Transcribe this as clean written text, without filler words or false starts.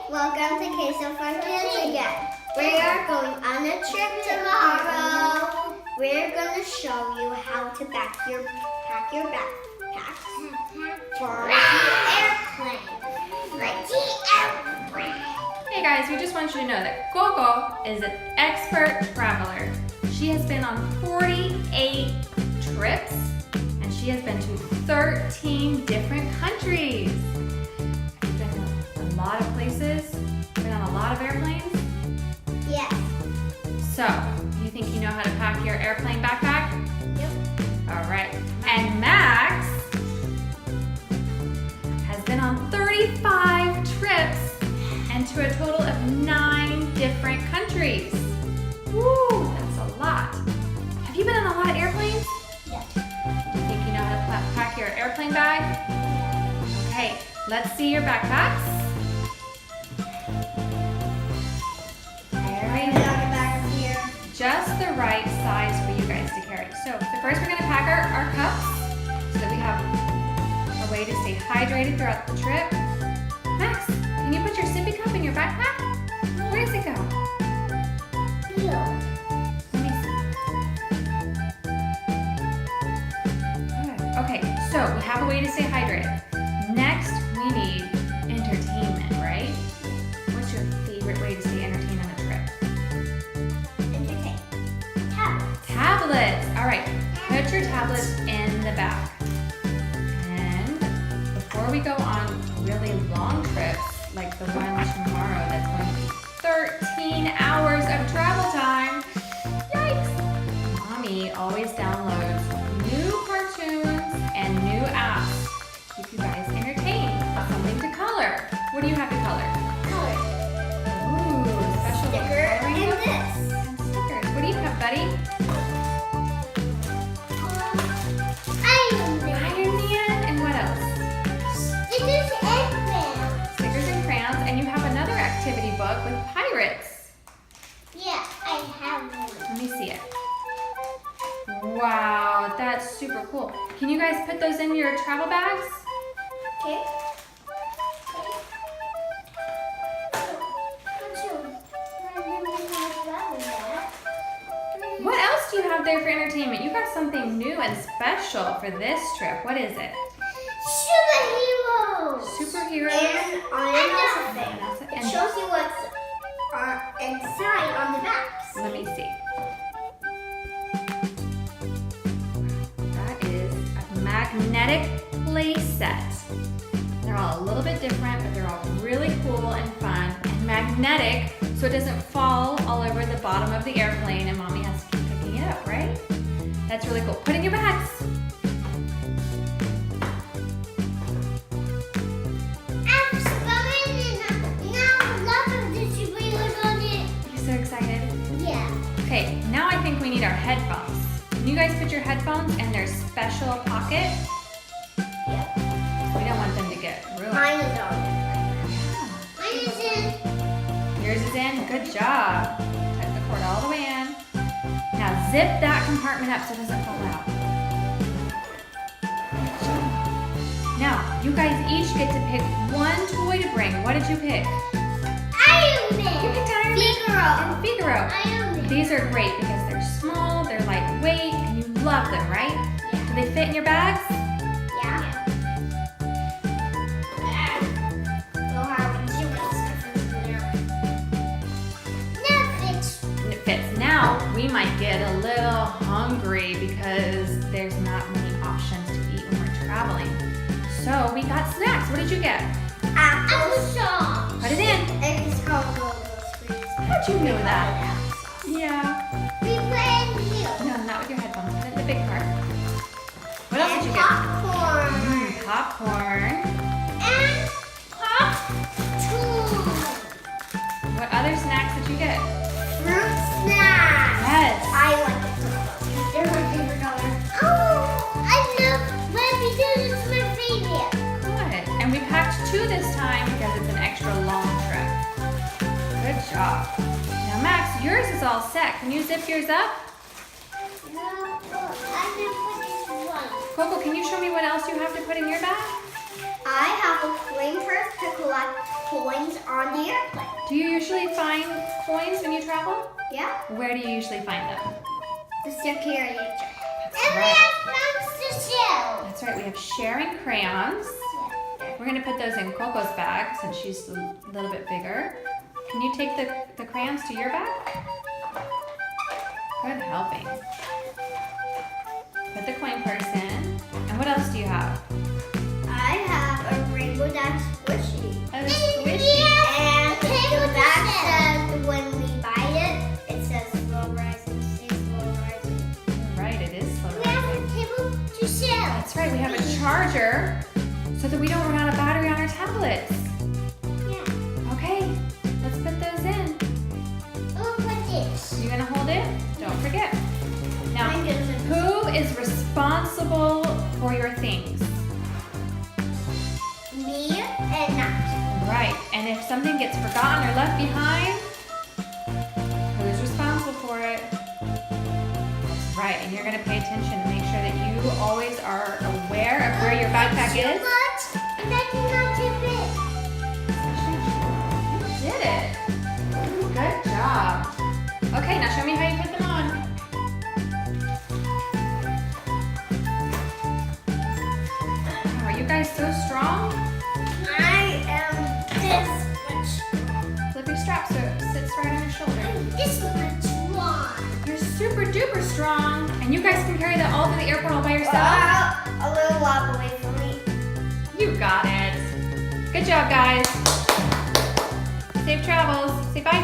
Welcome to Queso for Kids again. We are going on a trip tomorrow. We're going to show you how to pack your backpack for the airplane. Hey guys, we just want you to know that Coco is an expert traveler. She has been on 48 trips and she has been to 13 different countries. She's been to a lot of places, been on a lot of airplanes. Yes. So, you think you know how to pack your airplane backpack? Yep. All right. And Max has been on 35 trips and to a total of 9 different countries. Woo, that's a lot. Have you been on a lot of airplanes? Yes. Do you think you know how to pack your airplane bag? Okay, let's see your backpacks. Just the right size for you guys to carry. So first we're going to pack our cups so that we have a way to stay hydrated throughout the trip. Max, can you put your sippy cup in your backpack? Where does it go? Here. Let me see. Good. Okay, so we have a way to stay hydrated. Next, we need entertainment, right? What's your favorite way to stay entertained on a trip? Tablets. All right, put your tablets in the back. And before we go on really long trips, like the one tomorrow that's going to be 13 hours of travel time, yikes! Mommy always downloads new cartoons and new apps to keep you guys entertained. Something to color. What do you have to color? Color. Ooh, special Sticker coloring and book? this. And stickers. What do you have, buddy? Iron Man, and what else? Stickers and crayons. Stickers and crayons, and you have another activity book with pirates. Yeah, I have one. Let me see it. Wow, that's super cool. Can you guys put those in your travel bags? Okay. What else do you have there for entertainment? You got something new and special for this trip. What is it? Superheroes. Superheroes. And another thing. It And shows you what's inside on the back. let me see. That is a magnetic play set. They're all a little bit different, but they're all really cool and fun and magnetic, so it doesn't fall all over the bottom of the airplane and Mommy has to keep picking it up, right? That's really cool. Put in your bags. You're so excited. Yeah. Okay, now I think we need our headphones. Can you guys put your headphones in their special pocket? Yep. We don't want them to get ruined. Mine is on. Yeah. Mine is in. Yours is in. Good job. Tuck the cord all the way in. Now zip that compartment up so it doesn't fall out. Good job. Now, you guys each get to pick one toy to bring. What did you pick? Iron Man. You picked Iron Man Figaro. and Figaro. Iron Man. These are great because they're small, they're lightweight, and you love them, right? Yeah. Do they fit in your bags? Yeah. It fits. Now, we might get a little hungry because there's not many options to eat when we're traveling. So we got snacks. What did you get? Applesauce. Put it in. It's called Gogo's Freeze. How'd you know that? Yeah. We play you. No, not with your headphones. Put it in the big part. What else did you get? Popcorn. Popcorn. And popcorn. What other snacks did you get? Fruit snacks. Yes. I like it. They're my favorite color. Oh, off. Now Max, yours is all set. Can you zip yours up? No, I can put this one. Coco, can you show me what else you have to put in your bag? I have a coin purse to collect coins on the airplane. Do you usually find coins when you travel? Yeah. Where do you usually find them? The security check. That's right. Monster Shell. That's right, we have sharing crayons. We're gonna put those in Coco's bag since she's a little bit bigger. Can you take the crayons to your bag? Good helping. Put the coin purse in. And what else do you have? I have a Rainbow Dash squishy. A squishy. And the back says when we buy it, it says slow rising, stay slow rising. Right, it is slow We have rising. a table to share. That's right, we have a charger so that we don't run out of battery on our tablets. Yeah. Okay, let's put those in. Look at this. You gonna hold it? Don't forget. Now, Mine doesn't. who is responsible for your things? Me and Max. Right, and if something gets forgotten or left behind, who's responsible for it? That's right, and you're gonna pay attention to make sure that you always are aware of where your backpack is. Much, and I cannot tip it. You did it. Good job. Okay, now show me how you put them on. Oh, are you guys so strong? I am this much. Flip your strap so it sits right on your shoulder. I'm this much long. You're super duper strong. And you guys can carry that all to the airport all by yourself? A little walk away from me. You got it. Good job, guys. Safe travels. Say bye.